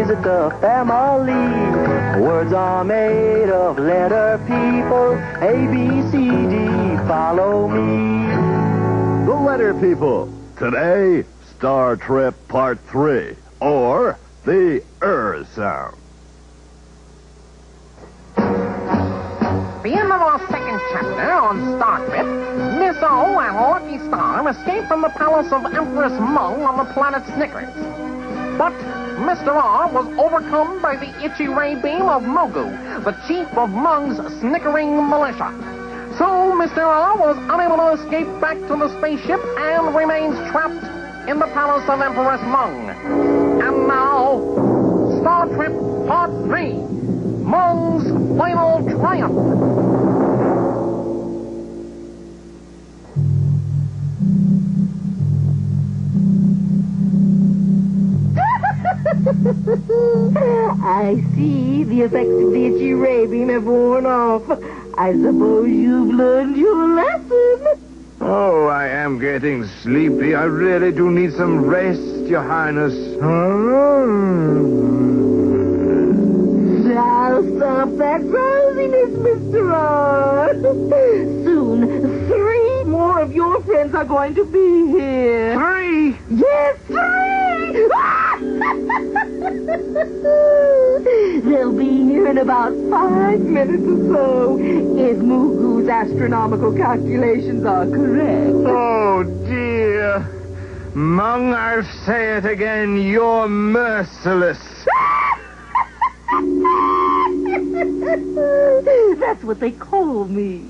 visit the family. Words are made of letter people. A, B, C, D, follow me. The Letter People. Today, Star Trip Part 3, or the sound. The end of our second chapter on Star Trek, Miss O and Lucky Star escape from the palace of Empress Mung on the planet Snickers. But Mr. R was overcome by the itchy ray beam of Mugu, the chief of Mung's snickering militia. So Mr. R was unable to escape back to the spaceship and remains trapped in the palace of Empress Mung. And now, Star Trek Part 3, Mung's Final Triumph. I see the effects of the itchy ray beam have worn off. I suppose you've learned your lesson. Oh, I am getting sleepy. I really do need some rest, Your Highness. Now stop that drowsiness, Mr. R. Soon, 3 more of your friends are going to be here. 3? Yes, 3! They'll be here in about 5 minutes or so, if Mugu's astronomical calculations are correct. Oh, dear. Mung, I'll say it again. You're merciless. That's what they call me.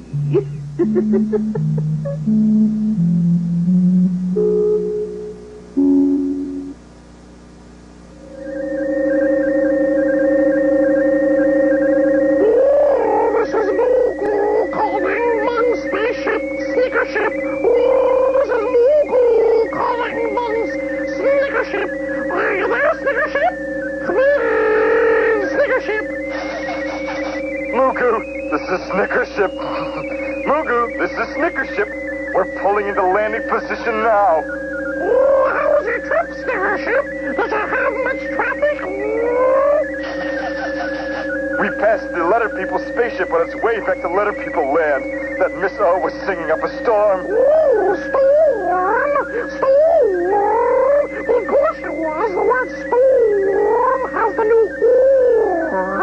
Snickership. Mugu, this is Snickership. We're pulling into landing position now. Oh, how's your trip, Snickership? Does it have much traffic? We passed the Letter People spaceship on its way back to Letter People land. That Miss O was singing up a storm. Oh, storm! Storm! Of course it was. The word storm has the new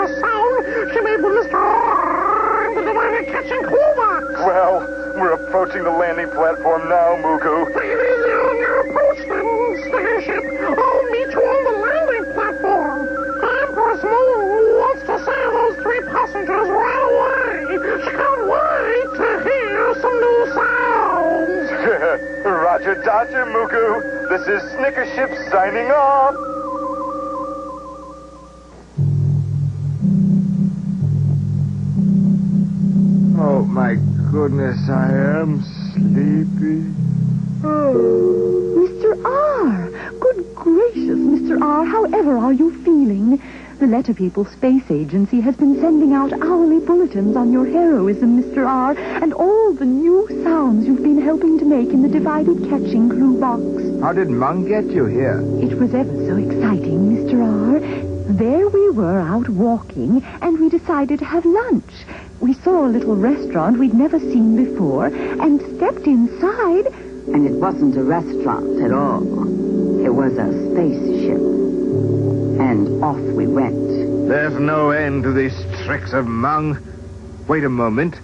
sound she made with Mr. R and the divided catching Kovacs. Well, we're approaching the landing platform now, Mugu. Now approach them, Snickership. I'll meet you on the landing platform. Empress Mung wants to sail those 3 passengers right away. She can't wait to hear some new sounds. Roger Dodger, Mugu. This is Snickership signing off. Oh, my goodness, I am sleepy. Oh, Mr. R. Good gracious, Mr. R. However are you feeling? The Letter People Space Agency has been sending out hourly bulletins on your heroism, Mr. R., and all the new sounds you've been helping to make in the divided catching crew box. How did Mung get you here? It was ever so exciting, Mr. R. There we were out walking, and we decided to have lunch. We saw a little restaurant we'd never seen before, and stepped inside. And it wasn't a restaurant at all. It was a spaceship. And off we went. There's no end to these tricks of Mung. Wait a moment.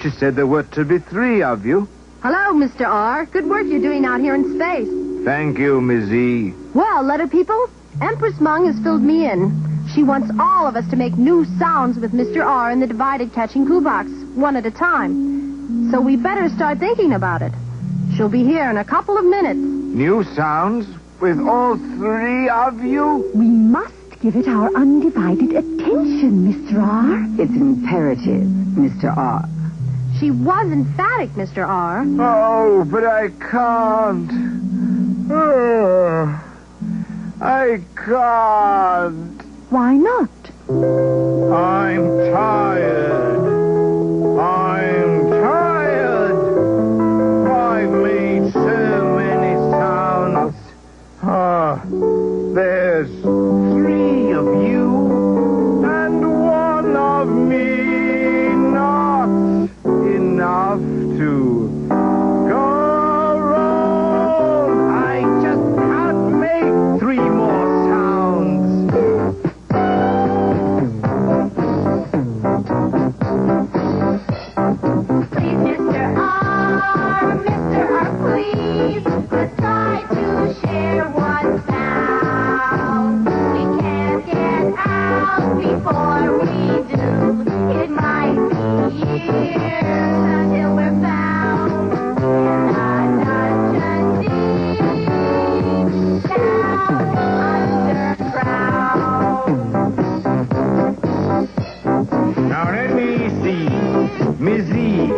She said there were to be 3 of you. Hello, Mr. R. Good work you're doing out here in space. Thank you, Ms. E. Well, Letter People, Empress Mung has filled me in. She wants all of us to make new sounds with Mr. R in the divided catching crew box, one at a time. So we better start thinking about it. She'll be here in a couple of minutes. New sounds? With all 3 of you? We must give it our undivided attention, Mr. R. It's imperative, Mr. R. She was emphatic, Mr. R. Oh, but I can't. I can't. Why not? I'm tired. I'm tired. I've made so many sounds. There's 3 of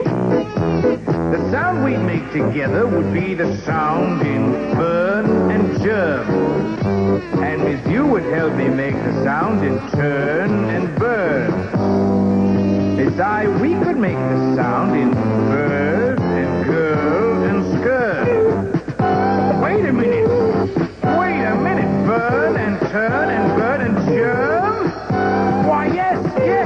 The sound we'd make together would be the sound in burn and germ. And Miss You would help me make the sound in turn and burn. Miss I, we could make the sound in bird and girl and skirt. Wait a minute. Burn and turn and burn and germ? Why, yes,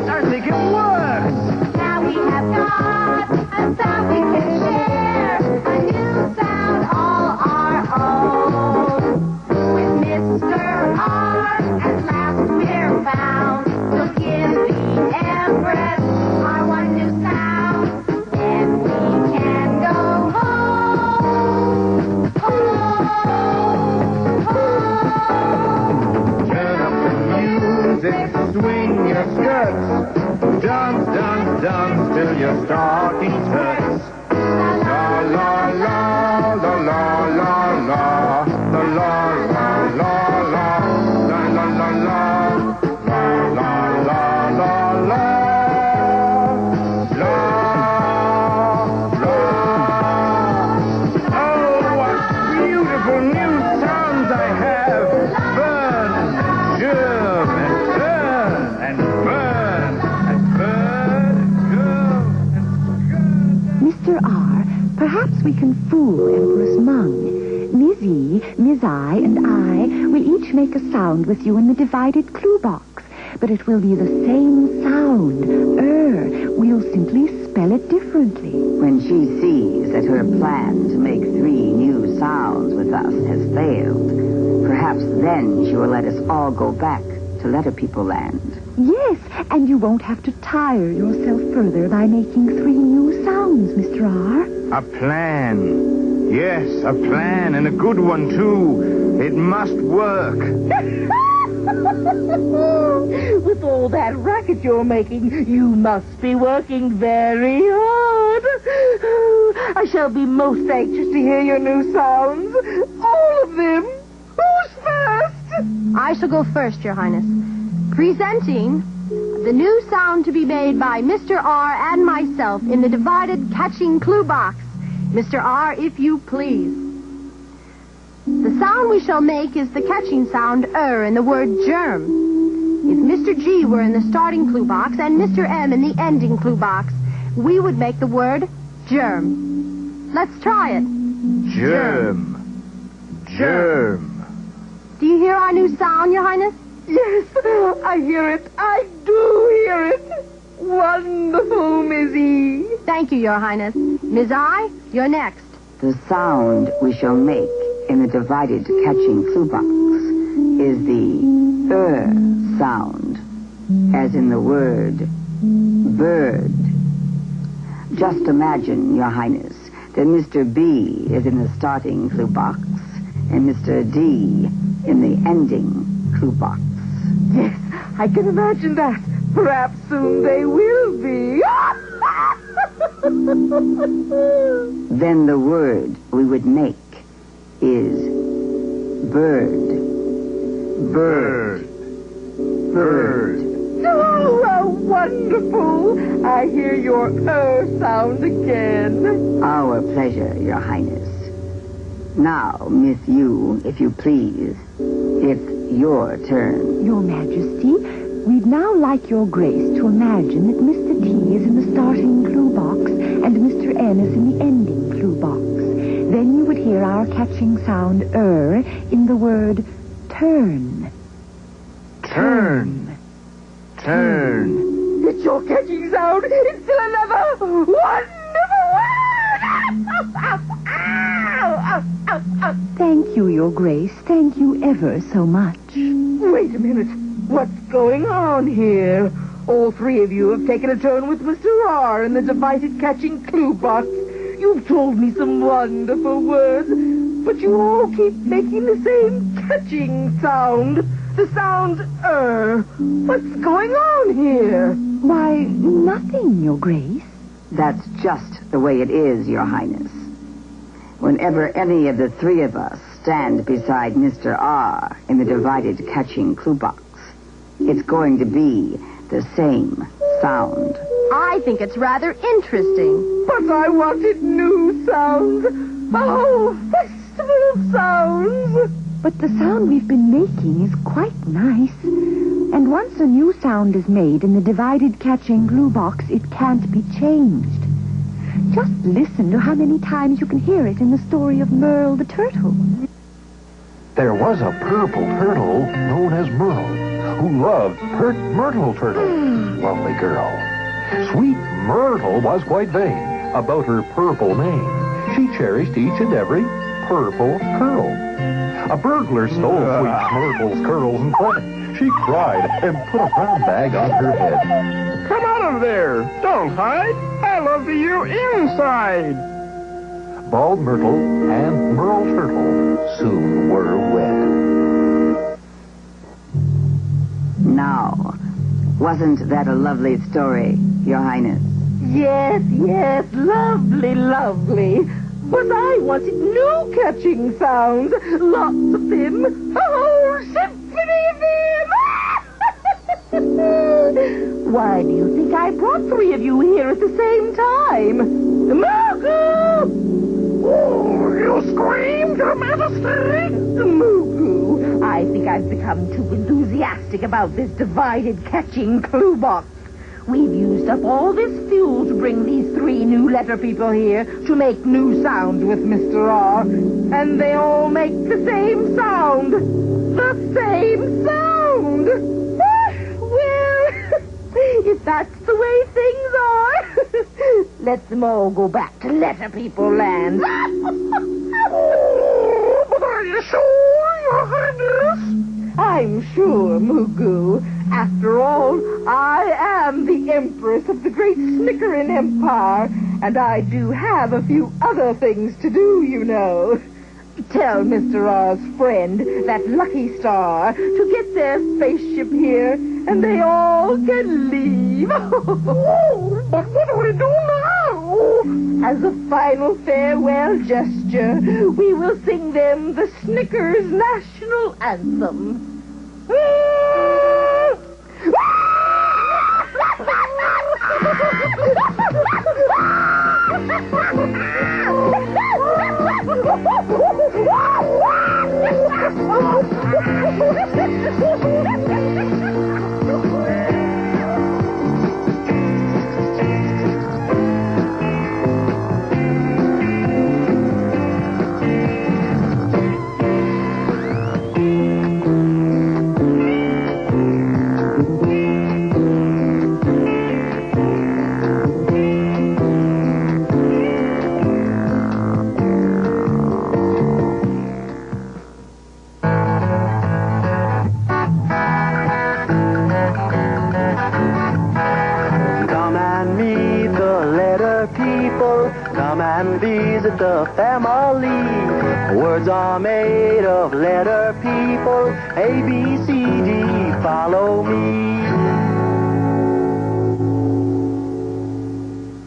I think it works. Now we have got a sound we can share, a new sound all our own. With Mr. R, at last we're found. So give the Empress our one new sound, then we can go home. Swing your skirts, dance, dance, dance till your stockings hurts. La la la la la la la la la la la la la la la la la la la. Oh, what beautiful new sounds I have! Burn, germ, and turn, and burn, and burn, and girl, and skirt. Mr. R, perhaps we can fool Empress Mung. Ms. E, Ms. I, and I will each make a sound with you in the divided clue box. But it will be the same sound. We'll simply spell it differently. When she sees that her plan to make 3 new sounds with us has failed, perhaps then she will let us all go back to Letter People Land. Yes, and you won't have to tire yourself further by making 3 new sounds, Mr. R. A plan. Yes, a plan, and a good one, too. It must work. With all that racket you're making, you must be working very hard. I shall be most anxious to hear your new sounds. All of them. Who's first? I shall go first, Your Highness. Presenting the new sound to be made by Mr. R and myself in the divided catching clue box. Mr. R, if you please. The sound we shall make is the catching sound in the word germ. If Mr. G were in the starting clue box and Mr. M in the ending clue box, we would make the word germ. Let's try it. Germ. Germ. Do you hear our new sound, Your Highness? Yes, I hear it. I do hear it. Wonderful, Miss E. Thank you, Your Highness. Ms. I, you're next. The sound we shall make in the divided catching clue box is the sound, as in the word bird. Just imagine, Your Highness, that Mr. B is in the starting clue box and Mr. D in the ending clue box. Yes, I can imagine that. Perhaps soon they will be. Then the word we would make is bird. Bird. Bird. Oh, how wonderful. I hear your sound again. Our pleasure, Your Highness. Now, Miss You, if you please, it's your turn. Your Majesty, we'd now like your grace to imagine that Mr. T is in the starting clue box and Mr. N is in the ending clue box. Then you would hear our catching sound in the word turn. Turn. Turn. It's your catching sound. It's still another wonderful word. Thank you, Your Grace. Thank you ever so much. Wait a minute. What's going on here? All 3 of you have taken a turn with Mr. R in the divided catching clue box. You've told me some wonderful words, but you all keep making the same catching sound. The sound, What's going on here? Why, nothing, Your Grace. That's just the way it is, Your Highness. Whenever any of the 3 of us stand beside Mr. R in the divided catching clue box, it's going to be the same sound I think it's rather interesting. But I wanted new sounds. A whole festival of sounds. But the sound we've been making is quite nice. And once a new sound is made in the divided catching glue box, it can't be changed. Just listen to how many times you can hear it in the story of Merle the turtle. There was a purple turtle known as Merle who loved Myrtle Turtle. Lovely girl. Sweet Myrtle was quite vain about her purple mane. She cherished each and every purple curl. A burglar stole Sweet Myrtle's curls and fled. She cried and put a brown bag on her head. Come out of there! Don't hide! I love you inside! Bald Myrtle and Merle Turtle soon were wed. Now, wasn't that a lovely story, Your Highness? Yes, yes, lovely, lovely. But I wanted new catching sounds. Lots of them. A whole symphony of them. Why do you think I brought three of you here at the same time? Mugu! Oh, you screamed, Your Majesty! Mugu, I think I've become too enthusiastic about this divided catching clue box. We've used up all this fuel to bring these three new letter people here to make new sounds with Mr. R. And they all make the same sound. The same sound. Well, if that's the way things are, let them all go back to letter people land. Oh, but are you sure, Your Highness? I'm sure, Mugu. After all, I am the Empress of the great Snickerin' Empire, and I do have a few other things to do, you know. Tell Mr. R's friend, that Lucky Star, to get their spaceship here, and they all can leave. Oh, but what do we do now? As a final farewell gesture, we will sing them the Snickers National Anthem. Come and visit the family. Words are made of letter people. A, B, C, D, follow me.